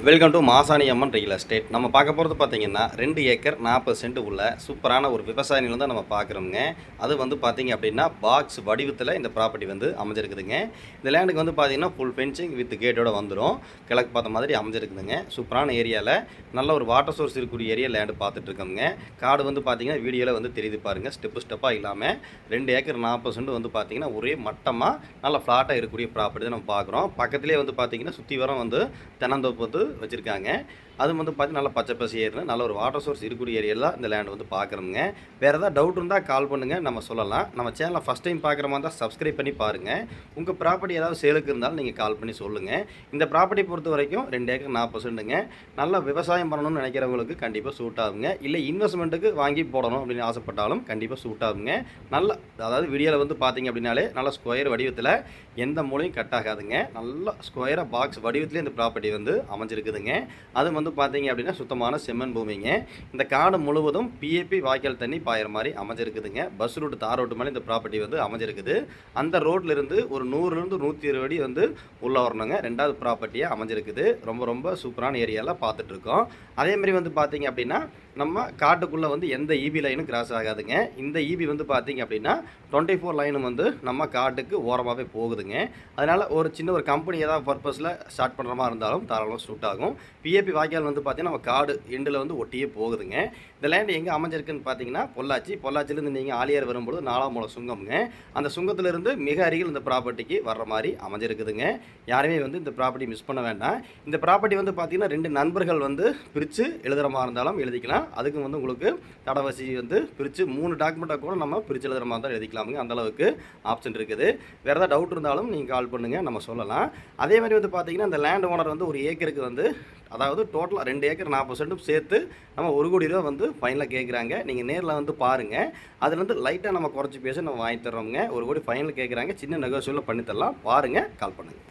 Welcome to Masani Amman real estate. நம்ம பார்க்க போகிறது பார்த்தீங்கன்னா 2 ஏக்கர் 40 சென்ட் உள்ள சூப்பரான ஒரு விவசாய நிலம் தான் நம்ம பார்க்குறோங்க. அது வந்து பார்த்தீங்க அப்படின்னா பாக்ஸ் வடிவத்தில் இந்த ப்ராப்பர்ட்டி வந்து அமைஞ்சிருக்குதுங்க. இந்த லேண்டுக்கு வந்து பார்த்தீங்கன்னா ஃபுல் ஃபென்சிங் வித் கேட்டோட வந்துடும். கிழக்கு பார்த்த மாதிரி அமைஞ்சிருக்குதுங்க. சூப்பரான ஏரியாவில் நல்ல ஒரு வாட்டர் சோர்ஸ் இருக்கக்கூடிய ஏரியா லேண்டு பார்த்துட்ருக்கோங்க. காடு வந்து பார்த்தீங்கன்னா வீடியோவில் வந்து தெரியுது பாருங்கள். ஸ்டெப்பாக இல்லாமல் 2 ஏக்கர் 40 சென்ட் வந்து பார்த்தீங்கன்னா ஒரே மட்டமாக நல்ல ஃப்ளாட்டாக இருக்கக்கூடிய ப்ராப்பர்ட்டி தான் நம்ம பார்க்குறோம். பக்கத்துலேயே வந்து பார்த்தீங்கன்னா சுற்றி வரம் வந்து தென்னந்தோப்பு வந்து வச்சுருக்காங்க. அது வந்து பார்த்தீங்கன்னா நல்லா பச்சை பசேல்னு நல்ல ஒரு வாட்டர் சோர்ஸ் இருக்கக்கூடிய ஏரியாவில் இந்த லேண்ட் வந்து பார்க்குறோங்க. வேறு ஏதாவது டவுட் இருந்தால் கால் பண்ணுங்கள், நம்ம சொல்லலாம். நம்ம சேனலை ஃபஸ்ட் டைம் பார்க்குற மாதிரி தான் சப்ஸ்கிரைப் பண்ணி பாருங்கள். உங்கள் ப்ராப்பர்ட்டி ஏதாவது சேலுக்கு இருந்தாலும் நீங்கள் கால் பண்ணி சொல்லுங்கள். இந்த ப்ராப்பர்ட்டி பொறுத்த வரைக்கும் 2 ஏக்கர் 40 சென்ட்டுங்க. நல்லா விவசாயம் பண்ணணும்னு நினைக்கிறவங்களுக்கு கண்டிப்பாக சூட் ஆகுங்க. இல்லை இன்வெஸ்ட்மெண்ட்டுக்கு வாங்கி போடணும் அப்படின்னு ஆசைப்பட்டாலும் கண்டிப்பாக சூட் ஆகுங்க. நல்ல அதாவது வீடியோவில் வந்து பார்த்தீங்க அப்படின்னாலே நல்ல ஸ்கொயர் வடிவத்தில் எந்த மூலையும் கட் ஆகாதுங்க. நல்ல ஸ்கொயராக பாக்ஸ் வடிவத்துலேயே இந்த ப்ராப்பர்ட்டி வந்து அமைஞ்சிருக்குதுங்க. அது வந்து பார்த்தீங்க அப்படின்னா சுத்தமான செம்மண் பூமிங்க. இந்த காடு முழுவதும் பிஏபி வாய்க்கால் தண்ணி பாயிற மாதிரி அமைஞ்சிருக்குதுங்க. பஸ் ரூட் தார் ரோட்டு மேலே இந்த ப்ராப்பர்ட்டி வந்து அமைஞ்சிருக்குது. அந்த ரோட்லேருந்து ஒரு 100லேருந்து 120 அடி வந்து உள்ளே வரணுங்க. 2வது ப்ராப்பர்ட்டியாக அமைஞ்சிருக்குது. ரொம்ப ரொம்ப சூப்பரான ஏரியாவில் பார்த்துட்ருக்கோம். அதேமாதிரி வந்து பார்த்தீங்க அப்படின்னா நம்ம காட்டுக்குள்ளே வந்து எந்த இபி லைனும் கிராஸ் ஆகாதுங்க. இந்த இபி வந்து பார்த்தீங்க அப்படின்னா 24 லைனும் வந்து நம்ம காட்டுக்கு ஓரமாகவே போகுதுங்க. அதனால் ஒரு சின்ன ஒரு கம்பெனி ஏதாவது பர்பஸில் ஸ்டார்ட் பண்ணுற மாதிரி இருந்தாலும் தாராளமாக சூட் ஆகும். பிஏபி வாய்க்கால் வந்து பார்த்தீங்கன்னா நம்ம காடு எண்டில் வந்து ஒட்டியே போகுதுங்க. இந்த லேண்டு எங்கே அமைஞ்சிருக்குன்னு பார்த்தீங்கன்னா பொள்ளாச்சியிலேருந்து நீங்கள் ஆலியார் வரும்போது 4ஆம் மூலம் சுங்கம்ங்க. அந்த சுங்கத்திலிருந்து மிக அருகில் இந்த ப்ராப்பர்ட்டிக்கு வர்ற மாதிரி அமைஞ்சிருக்குதுங்க. யாருமே வந்து இந்த ப்ராப்பர்ட்டி மிஸ் பண்ண வேண்டாம். இந்த ப்ராப்பர்ட்டி வந்து பார்த்தீங்கன்னா 2 நண்பர்கள் வந்து பிரித்து எழுதுகிற மாதிரி இருந்தாலும் எழுதிக்கலாம். அதுக்கு வந்து உங்களுக்கு தடவசி வந்து பிரித்து 3 டாக்குமெண்ட்டாக கூட நம்ம பிரித்து எழுதுகிற மாதிரி தான் எழுதிக்கலாமுங்க. அந்தளவுக்கு ஆப்ஷன் இருக்குது. வேறு ஏதாவது டவுட் இருந்தாலும் நீங்கள் கால் பண்ணுங்கள், நம்ம சொல்லலாம். அதே மாதிரி வந்து பார்த்தீங்கன்னா இந்த லேண்ட் ஓனர் வந்து ஒரு ஏக்கருக்கு வந்து அதாவது டோட்டலாக 2 ஏக்கர் 40 சென்ட்டும் சேர்த்து நம்ம 1 கோடி ரூபா வந்து ஃபைனலாக கேட்குறாங்க. நீங்கள் நேரில் வந்து பாருங்கள். அதுலேருந்து லைட்டாக நம்ம குறைச்சி பேச நம்ம வாங்கி தர்றோங்க. 1 கோடி ஃபைனல் கேட்குறாங்க. சின்ன நெகோசியபிள் பண்ணி தரலாம். பாருங்கள், கால் பண்ணுங்கள்.